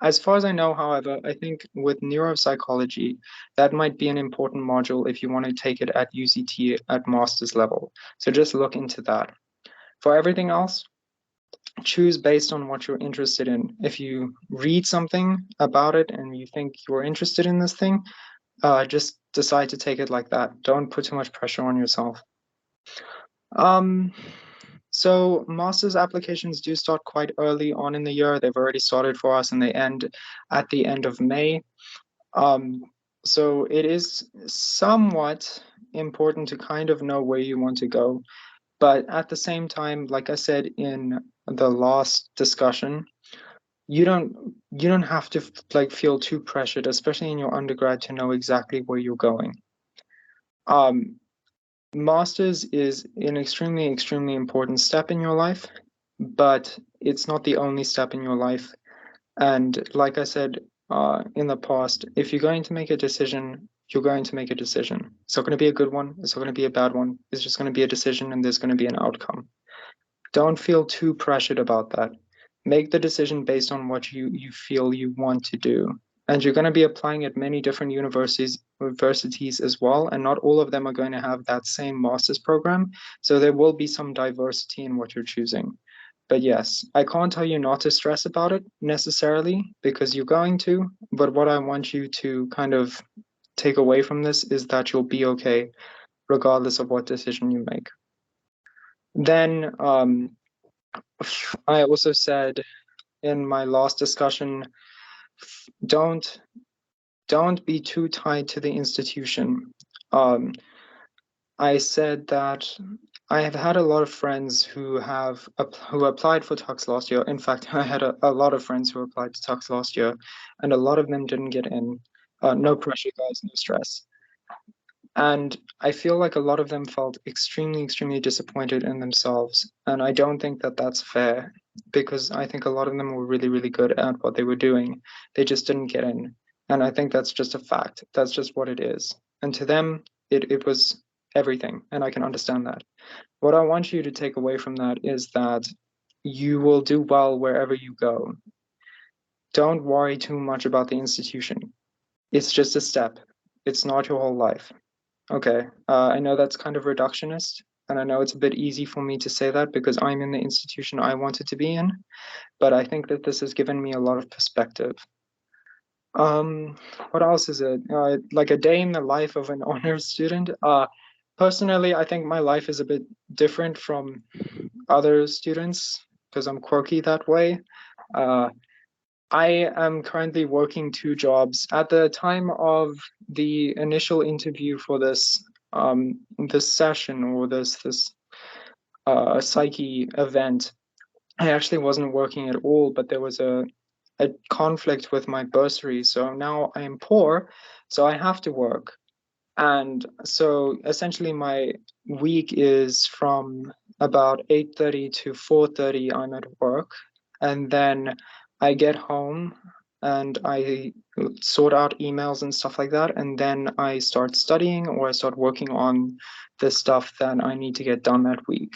As far as I know, however, I think with neuropsychology, that might be an important module if you want to take it at UCT at master's level. So just look into that. For everything else, choose based on what you're interested in. If you read something about it and you think you're interested in this thing, just decide to take it like that. Don't put too much pressure on yourself. So master's applications do start quite early on in the year. They've already started for us and they end at the end of May. So it is somewhat important to kind of know where you want to go. But at the same time, like I said in the last discussion, you don't have to like feel too pressured, especially in your undergrad, to know exactly where you're going. Masters is an extremely important step in your life, but it's not the only step in your life. And like I said in the past, if you're going to make a decision, you're going to make a decision. It's not going to be a good one. It's not going to be a bad one. It's just going to be a decision, and there's going to be an outcome. Don't feel too pressured about that. Make the decision based on what you feel you want to do. And you're going to be applying at many different universities as well, and not all of them are going to have that same master's program. So there will be some diversity in what you're choosing. But yes, I can't tell you not to stress about it necessarily, because you're going to. But what I want you to kind of take away from this is that you'll be okay regardless of what decision you make. Then I also said in my last discussion, don't be too tied to the institution. I said that I have had a lot of friends who applied for Tux last year. In fact, I had a lot of friends who applied to Tux last year, and a lot of them didn't get in. No pressure, guys, no stress. And I feel like a lot of them felt extremely disappointed in themselves. And I don't think that that's fair, because I think a lot of them were really good at what they were doing. They just didn't get in. And I think that's just a fact. That's just what it is. And to them, it was everything. And I can understand that. What I want you to take away from that is that you will do well wherever you go. Don't worry too much about the institution. It's just a step. It's not your whole life. Okay, I know that's kind of reductionist, and I know it's a bit easy for me to say that because I'm in the institution I wanted to be in, but I think that this has given me a lot of perspective. What else is it? Like a day in the life of an honors student. Personally, I think my life is a bit different from other students because I'm quirky that way. I am currently working 2 jobs. At the time of the initial interview for this this session, or this Psyche event, I actually wasn't working at all, but there was a conflict with my bursary. So now I am poor, so I have to work. And so essentially my week is from about 8:30 to 4:30 I'm at work, and then I get home and I sort out emails and stuff like that, and then I start studying or I start working on the stuff that I need to get done that week.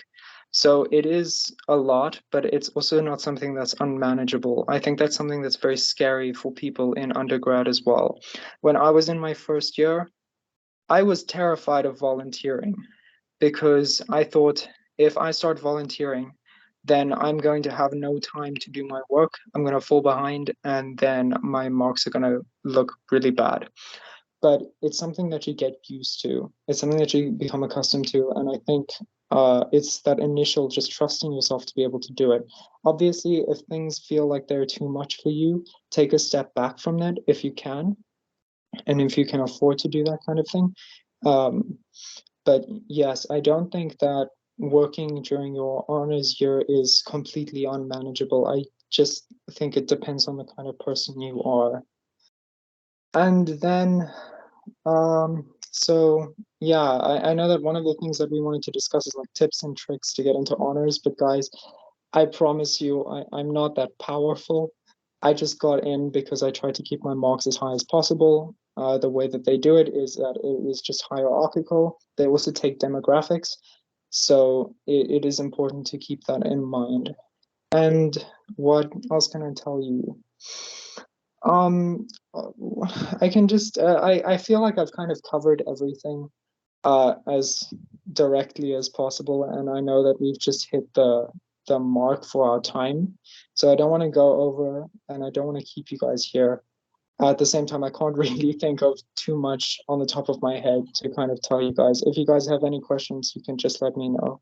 So it is a lot, but it's also not something that's unmanageable. I think that's something that's very scary for people in undergrad as well. When I was in my first year, I was terrified of volunteering because I thought if I start volunteering, then I'm going to have no time to do my work. I'm going to fall behind, and then my marks are going to look really bad. But it's something that you get used to. It's something that you become accustomed to. And I think it's that initial just trusting yourself to be able to do it. Obviously, if things feel like they're too much for you, take a step back from that if you can, and if you can afford to do that kind of thing. But yes, I don't think that working during your honors year is completely unmanageable. I just think it depends on the kind of person you are. And then, so yeah, I know that one of the things that we wanted to discuss is like tips and tricks to get into honors, but guys, I promise you, I'm not that powerful. I just got in because I tried to keep my marks as high as possible. The way that they do it is that it is just hierarchical. They also take demographics. So it is important to keep that in mind. And what else can I tell you? I can just, I feel like I've kind of covered everything as directly as possible. And I know that we've just hit the mark for our time. So I don't want to go over, and I don't want to keep you guys here. At the same time, I can't really think of too much on the top of my head to kind of tell you guys. If you guys have any questions, you can just let me know.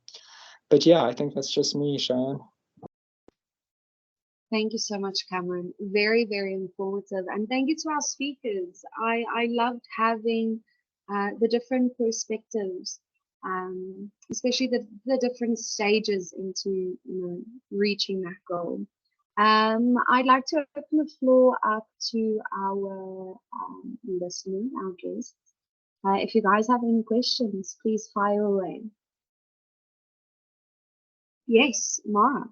But yeah, I think that's just me, Cheyenne. Thank you so much, Cameron. Very informative. And thank you to our speakers. I loved having the different perspectives especially the different stages into reaching that goal. I'd like to open the floor up to our listeners, our guests. If you guys have any questions, please fire away. Yes, Mara.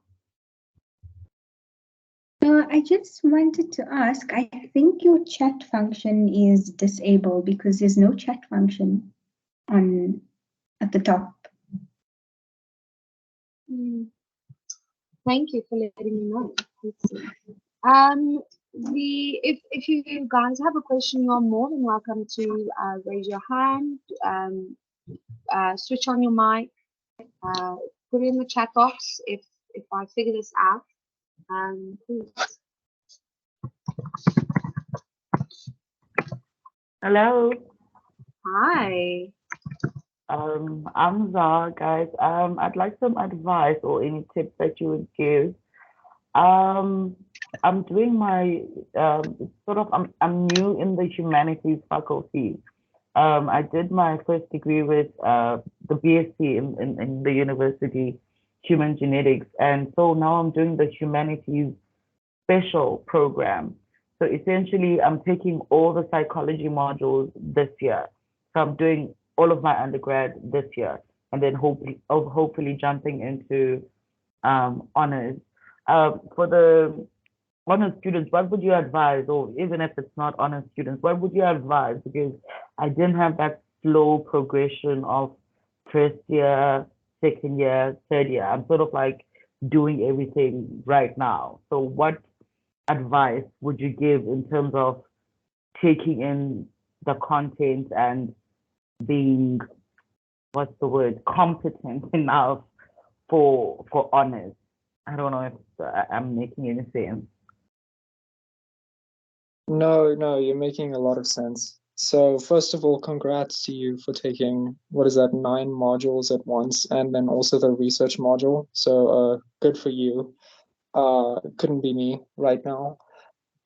I just wanted to ask, I think your chat function is disabled because there's no chat function at the top. Thank you for letting me know. If you guys have a question, you're more than welcome to raise your hand, switch on your mic, put it in the chat box if I figure this out. Please. Hello. Hi. I'm Zara, guys. I'd like some advice or any tips that you would give. I'm doing my I'm new in the humanities faculty. I did my first degree with the BSc in the university, human genetics, and so now I'm doing the humanities special program. So essentially, I'm taking all the psychology modules this year. So I'm doing all of my undergrad this year, and then hopefully jumping into honors. For the honors students, what would you advise, or even if it's not honors students, what would you advise? Because I didn't have that slow progression of first year, second year, third year. I'm sort of like doing everything right now. So what advice would you give in terms of taking in the content and being, what's the word, competent enough for honors? I don't know if I'm making any sense. No, you're making a lot of sense. So first of all, congrats to you for taking, 9 modules at once, and then also the research module. So good for you. Couldn't be me right now.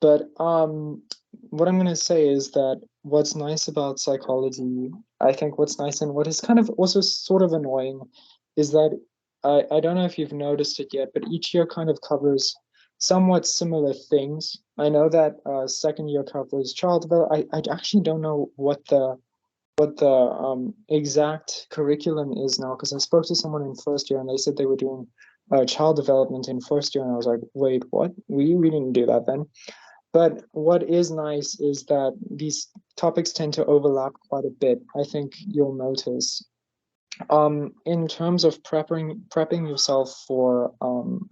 But what I'm going to say is that what's nice about psychology, I think what's nice and what is kind of also sort of annoying is that I don't know if you've noticed it yet, but each year kind of covers somewhat similar things. I know that second year covers child development. I actually don't know what the exact curriculum is now, because I spoke to someone in first year and they said they were doing child development in first year, and I was like, wait, what? We didn't do that then. But what is nice is that these topics tend to overlap quite a bit. I think you'll notice. In terms of prepping yourself for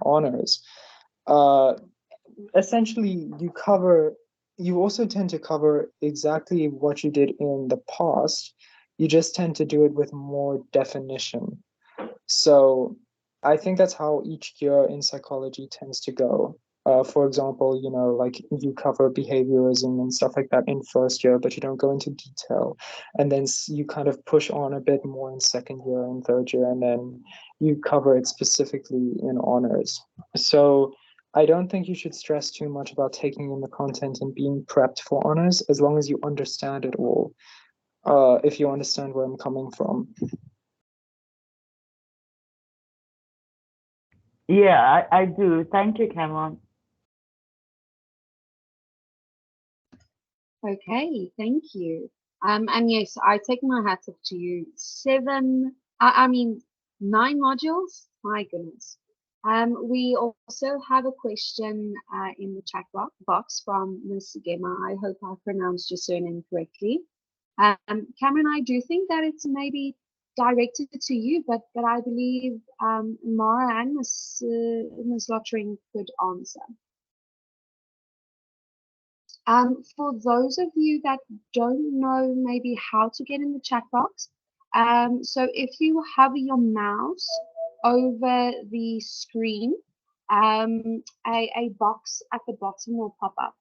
honors, essentially you also tend to cover exactly what you did in the past. You just tend to do it with more definition. So I think that's how each year in psychology tends to go. For example, like you cover behaviorism and stuff like that in first year, but you don't go into detail. And then you kind of push on a bit more in second year and third year, and then you cover it specifically in honors. So I don't think you should stress too much about taking in the content and being prepped for honors, as long as you understand it all, if you understand where I'm coming from. Yeah, I do. Thank you, Cameron. Okay, thank you. And yes, I take my hat off to you. 9 modules. My goodness. We also have a question in the chat box from Ms. Gemma. I hope I pronounced your surname correctly. Cameron, I do think that it's maybe directed to you, but I believe Mara and Ms. Lottering could answer. For those of you that don't know maybe how to get in the chat box, so if you hover your mouse over the screen, a box at the bottom will pop up,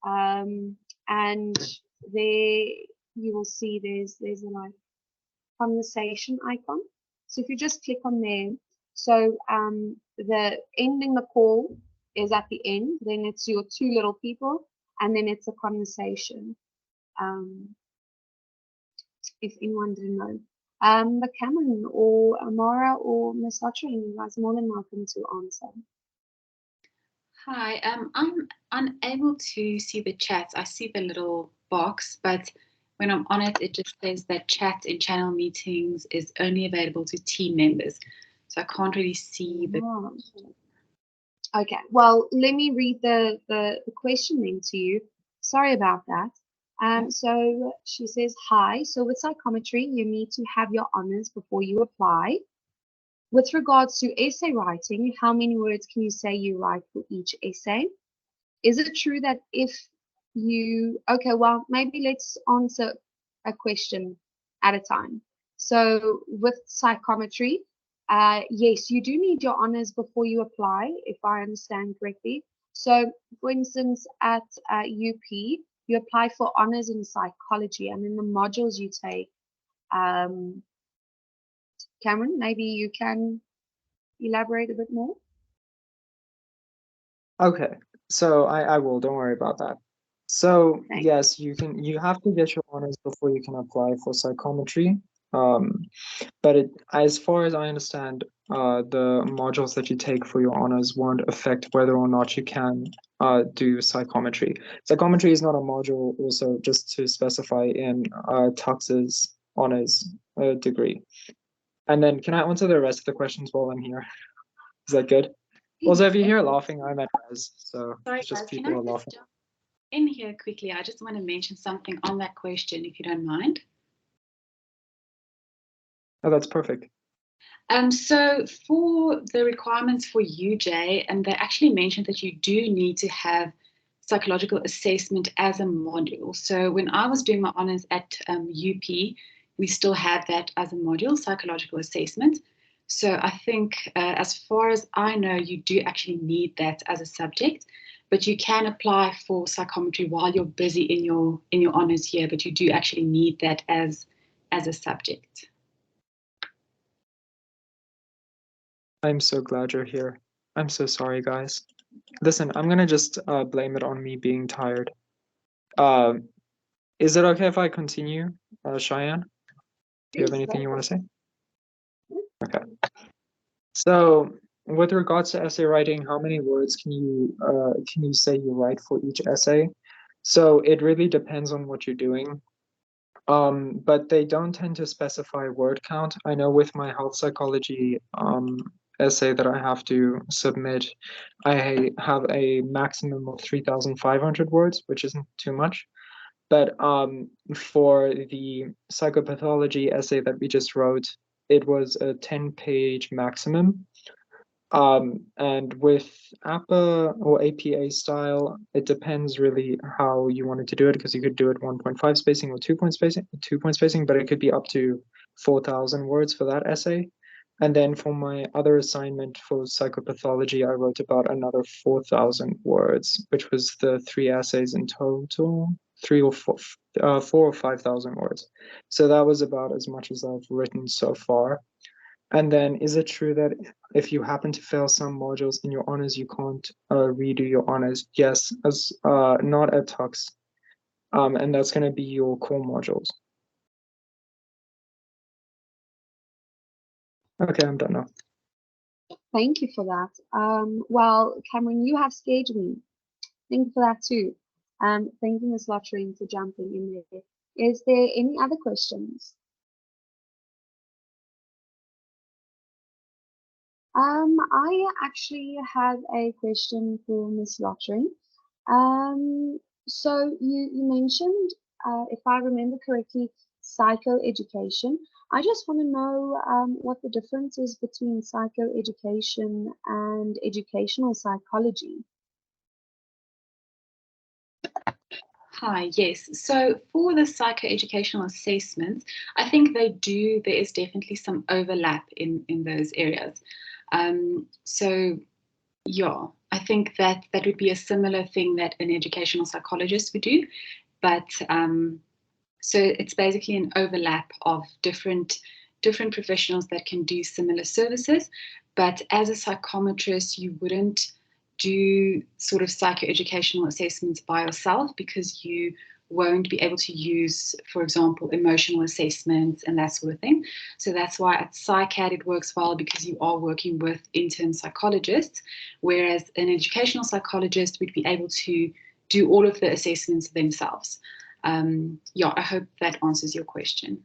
and there you will see there's a like conversation icon. So if you just click on there, so the ending the call is at the end, then it's your 2 little people, and then it's a conversation. If anyone didn't know. But Cameron or Ammarah or Miss Lottering, you guys are more than welcome to answer. Hi, I'm unable to see the chats. I see the little box, but when I'm on it, it just says that chat in channel meetings is only available to team members. So I can't really see the. Oh. Okay, well, let me read the question then to you. Sorry about that. So she says, hi, so with psychometry, you need to have your honors before you apply. With regards to essay writing, how many words can you say you write for each essay? Is it true that if you, okay, well, maybe let's answer a question at a time. So with psychometry, yes, you do need your honors before you apply, if I understand correctly. So for instance, at UP, you apply for honors in psychology, and in the modules you take, Cameron, maybe you can elaborate a bit more? Okay, so I will, don't worry about that. So Thanks. yes, you have to get your honors before you can apply for psychometry. But as far as I understand, the modules that you take for your honors won't affect whether or not you can do psychometry. Psychometry is not a module, also, just to specify, in Tux's honors degree. And then can I answer the rest of the questions while I'm here? Is that good? Also, if you hear laughing, I'm at res, so Sorry, it's just guys, can people I are just laughing. jump in here quickly? I just want to mention something on that question, if you don't mind. Oh, that's perfect. So for the requirements for UJ, and they actually mentioned that you do need to have psychological assessment as a module. So when I was doing my honors at UP, we still had that as a module, psychological assessment. So I think as far as I know, you do actually need that as a subject, but you can apply for psychometry while you're busy in your honors here, but you do actually need that as a subject. I'm so glad you're here. I'm so sorry, guys. Listen, I'm gonna just blame it on me being tired. Is it okay if I continue, Cheyenne? Do you have anything you want to say? Okay. So, with regards to essay writing, how many words can you say you write for each essay? So it really depends on what you're doing. But they don't tend to specify word count. I know with my health psychology essay that I have to submit, I have a maximum of 3,500 words, which isn't too much. But for the psychopathology essay that we just wrote, it was a 10-page maximum. And with APA or APA style, it depends really how you wanted to do it, because you could do it 1.5 spacing or 2-point spacing, but it could be up to 4,000 words for that essay. And then for my other assignment for psychopathology, I wrote about another 4,000 words, which was the 3 essays in total, 4 or 5,000 words. So that was about as much as I've written so far. And then, is it true that if you happen to fail some modules in your honors, you can't redo your honors? Yes, as not at Tux, and that's going to be your core modules. Okay, I'm done now. Thank you for that. Well, Cameron, you have scared me. Thank you for that too. Thank you, Ms. Lottering, for jumping in there. Is there any other questions? I actually have a question for Ms. Lottering. So you mentioned, if I remember correctly, psychoeducation. I just want to know what the difference is between psychoeducation and educational psychology. Hi, yes. So for the psychoeducational assessments, I think there is definitely some overlap in those areas. So yeah, I think that would be a similar thing that an educational psychologist would do. But so it's basically an overlap of different professionals that can do similar services. But as a psychometrist, you wouldn't do sort of psychoeducational assessments by yourself, because you won't be able to use, for example, emotional assessments and that sort of thing. So that's why at PsyCAT it works well, because you are working with intern psychologists, whereas an educational psychologist would be able to do all of the assessments themselves. Yeah, I hope that answers your question.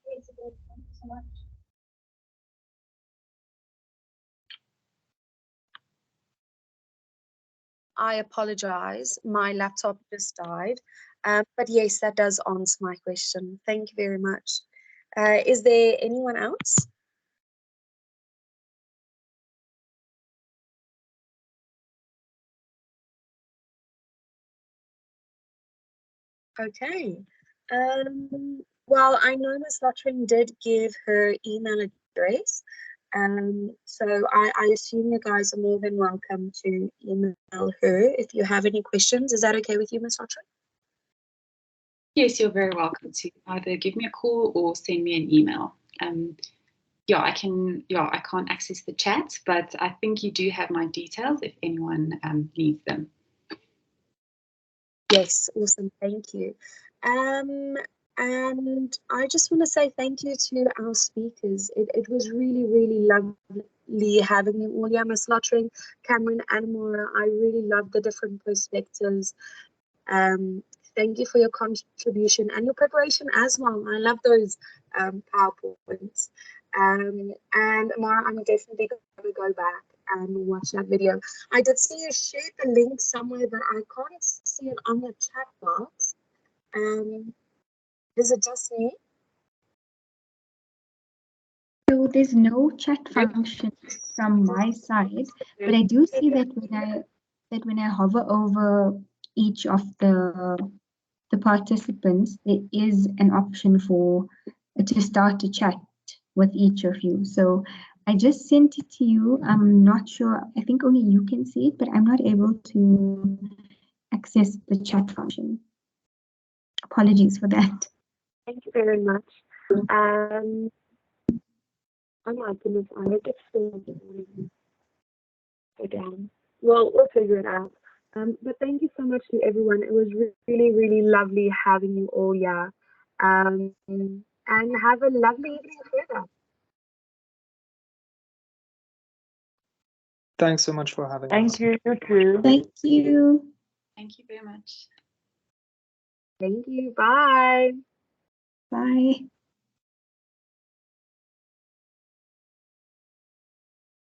Thank you so much. I apologize. My laptop just died. But yes, that does answer my question. Thank you very much. Is there anyone else? Okay. Well, I know Ms. Lottering did give her email address. So I assume you guys are more than welcome to email her if you have any questions. Is that okay with you, Ms. Lottering? Yes, you're very welcome to either give me a call or send me an email. Yeah, I can't access the chat, but I think you do have my details if anyone needs them. Yes, awesome. Thank you. And I just want to say thank you to our speakers. It was really, really lovely having you all here, Ms. Lottering, Cameron, and Ammarah. I really love the different perspectives. Thank you for your contribution and your preparation as well. I love those PowerPoints. And Ammarah, I'm definitely going to go back and watch that video. I did see you shared the link somewhere, but I can't see it on the chat box. Is it just me? So there's no chat function from my side, but I do see that when I hover over each of the participants, there is an option to start a chat with each of you. So I just sent it to you. I'm not sure. I think only you can see it, but I'm not able to access the chat function. Apologies for that. Thank you very much. Oh my goodness, I hope it's still go down. Well, we'll figure it out. But thank you so much to everyone. It was really, really lovely having you all here. And have a lovely evening further. Thanks so much for having us. Thank you, you too. Thank you. Thank you very much. Thank you. Bye. Bye.